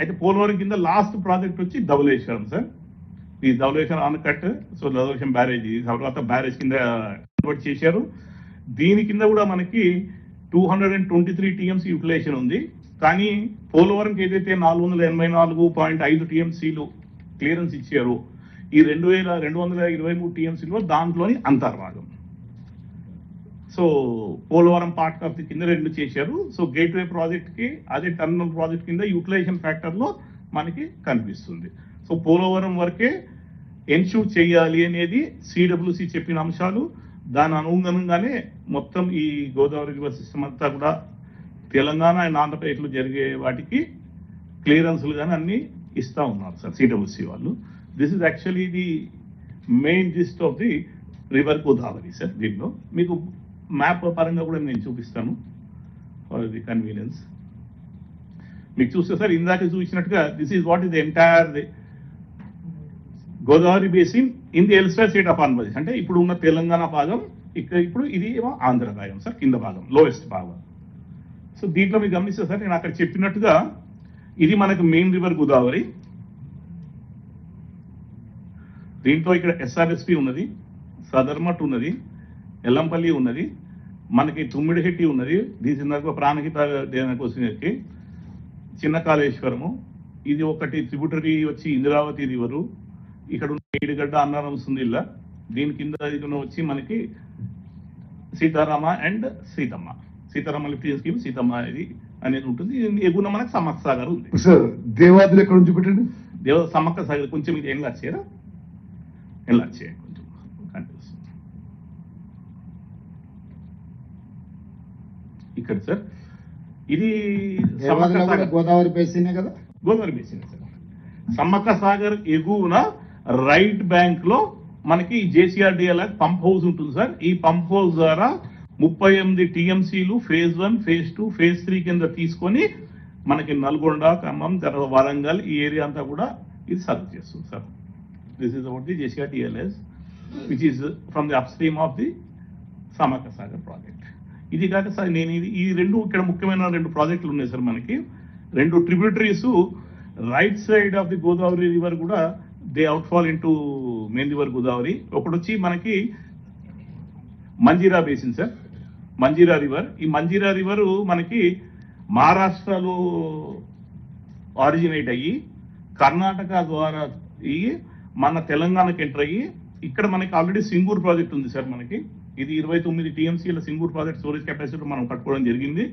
అయితే పోలవరం కింద last project వచ్చి ధవళేశ్వరం సార్. ఈ ధవళేశ్వరం ఆనకట్, సో ధవళేశ్వరం బ్యారేజ్, తర్వాత బ్యారేజ్ కింద కన్వర్ట్ చేశారు. దీని కింద కూడా మనకి 223 టీఎంసీ యూటిలైజేషన్ ఉంది. కానీ పోలవరంకి ఏదైతే 484.5 టీఎంసీలు క్లియరెన్స్ ఇచ్చారో ఈ 2223 టీఎంసీలో దాంట్లోని అంతర్భాగం. So Polavaram part of the కింద 2 చేశారు. సో గేట్వే ప్రాజెక్ట్ కి అదే టర్మినల్ ప్రాజెక్ట్ కింద యూటిలైజేషన్ ఫ్యాక్టర్ లో మనకి కనిపిస్తుంది. సో పోలవరం వరకే ఎన్ష్యూర్ చేయాలి అనేది సిడబ్ల్యూసి చెప్పిన అంశాలు. దాని అనుగుణంగానే మొత్తం ఈ గోదావరి రివర్ సిస్టమ్ అంతా కూడా తెలంగాణ అండ్ ఆంధ్రప్రదేశ్లో జరిగే వాటికి క్లియరెన్స్లు కానీ అన్ని ఇస్తూ ఉన్నారు సార్ సిడబ్ల్యూసి వాళ్ళు. This is actually the main gist of the river Godavari sir. దీనిలో మీకు మ్యాప్ పరంగా కూడా నేను చూపిస్తాను ఫర్ ది కన్వీనియన్స్. మీకు చూస్తే సార్ ఇందాక చూసినట్టుగా this is what is the entire the Godavari basin in the elsewhere state of Andhra Pradesh. అంటే ఇప్పుడు ఉన్న తెలంగాణ భాగం ఇక్కడ, ఇప్పుడు ఇది ఏమో ఆంధ్ర భాగం సార్, కింద భాగం లోయెస్ట్ భాగం. సో దీంట్లో మీరు గమనిస్తే సార్ నేను అక్కడ చెప్పినట్టుగా ఇది మనకు మెయిన్ రివర్ గోదావరి. దీంట్లో ఇక్కడ ఎస్ఆర్ఎస్పి ఉన్నది, సదర్మట్ ఉన్నది, ఎల్లంపల్లి ఉన్నది, మనకి తుమ్మిడిహెట్టి ఉన్నది, దీని ప్రాణహిత దేవనకోసకి, చిన్న కాళేశ్వరము, ఇది ఒకటి ట్రిబ్యూటరీ వచ్చి ఇంద్రావతి రివరు, ఇక్కడ ఉన్న ఏడుగడ్డ అన్నారం సుందిల్ల, దీని కింద వచ్చి మనకి Sitarama and Seethamma, Sitarama lifting scheme Seethamma అనేది ఉంటుంది. ఎగున మనకి సమ్మక్క సాగర్ ఉంది సార్. దేవాదులు ఎక్కడ నుంచి పెట్టండి? సమ్మక్క సాగర్ కొంచెం ఇది ఎన్లార్జ్ చేయరా, ఎన్లార్జ్ చేయండి కొంచెం కనిపిస్తుంది ఇక్కడ సార్. ఇది గోదావరి బేసిన్ కదా, గోదావరి బేసిన్ సార్. సమ్మక్క సాగర్ ఎగువన రైట్ బ్యాంక్ లో మనకి జేసీఆర్డీఎల్ పంప్ హౌస్ ఉంటుంది సార్. ఈ పంప్ హౌస్ ద్వారా 38 టీఎంసీలు ఫేజ్ 1, ఫేజ్ 2, ఫేజ్ 3 కింద తీసుకొని మనకి నల్గొండ, ఖమ్మం, తర్వాత వరంగల్ ఈ ఏరియా అంతా కూడా ఇది సర్వ్ చేస్తుంది sir. This is about the JCRDLS which is from the upstream of the Sammakka Sagar project. ఇది కాక సార్ నేను ఈ 2 ఇక్కడ ముఖ్యమైన 2 ప్రాజెక్టులు ఉన్నాయి సార్. మనకి 2 tributaries right side of the Godavari river కూడా they outfall into main river Godavari. ఒకటి వచ్చి మనకి Manjira basin sir, Manjira river. ఈ మంజీరా రివర్ మనకి మహారాష్ట్రలో ఆరిజినేట్ అయ్యి కర్ణాటక ద్వారా మన తెలంగాణకి ఎంటర్ అయ్యి ఇక్కడ మనకి ఆల్రెడీ సింగూర్ ప్రాజెక్ట్ ఉంది సార్. మనకి ఇది 29 టీఎంసీల సింగూర్ ప్రాజెక్ట్ స్టోరేజ్ కెపాసిటీ మనం కట్టుకోవడం జరిగింది.